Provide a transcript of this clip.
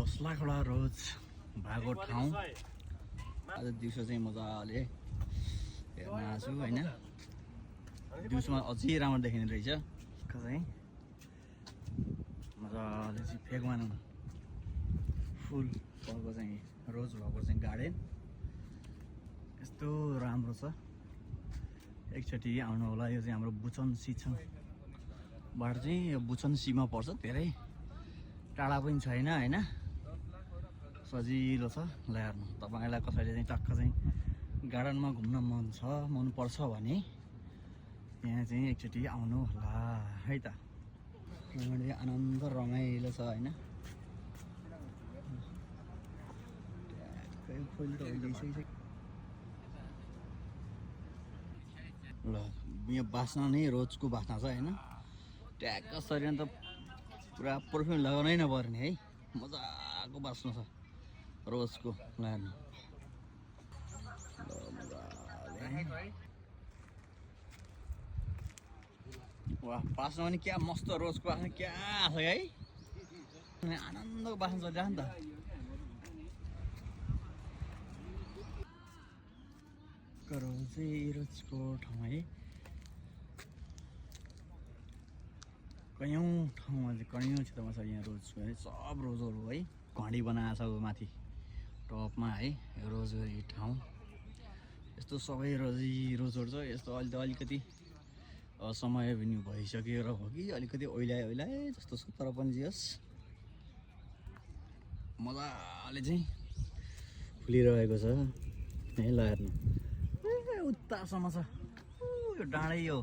ढोस्लाखोला रोज भएको ठाउँ। आज दिउँसो चाहिँ मजाले हेर्न आएको छु होइन। दिउँसोमा अझै राम्रो देखिने रहेछ चाहिँ मजाले चाहिँ फेगवान फुल भएको चाहिँ रोज भएको चाहिँ गार्डन यस्तो राम्रो छ। एकचोटि आउनु होला। यो चाहिँ हाम्रो बुचन सीबाट चाहिँ यो बुचन सीमा पर्छ, धेरै टाढा पनि छैन होइन, सजिलो छ। ल हेर्नु तपाईँलाई कसैले चाहिँ टक्क चाहिँ गार्डनमा घुम्न मन पर्छ भने यहाँ चाहिँ एकचोटि आउनु होला है त। आनन्द रमाइलो छ होइन। फुल त ल यो बास्ना नै रोजको बास्ना छ होइन। ट्याक्क शरीर त पुरा पर्फ्युम लगाउनै नपर्ने है, मजाको बास्ना छ रोजको। ल हेर्नु वाह, बास्ना पनि क्या मस्त रोजको बास्ना क्या छ है। आनन्दको बास्ना चलिरहेको नि त। रोज चाहिँ रोजको ठाउँ है। कैयौँ ठाउँमा चाहिँ कैयौँ क्षेत्रमा छ यहाँ रोजको है। सब रोजहरू है घडी बनाएको छ माथि टपमा है। रोजगरी ठाउँ यस्तो सबै रोजहरू छ। यस्तो अहिले त अलिकति समय पनि भइसकेर हो कि अलिकति ओइलाए जस्तो छ, तर पनि जे होस् मजाले चाहिँ फुलिरहेको छ है। ल हेर्नु उतासम्म छ यो डाँडै हो।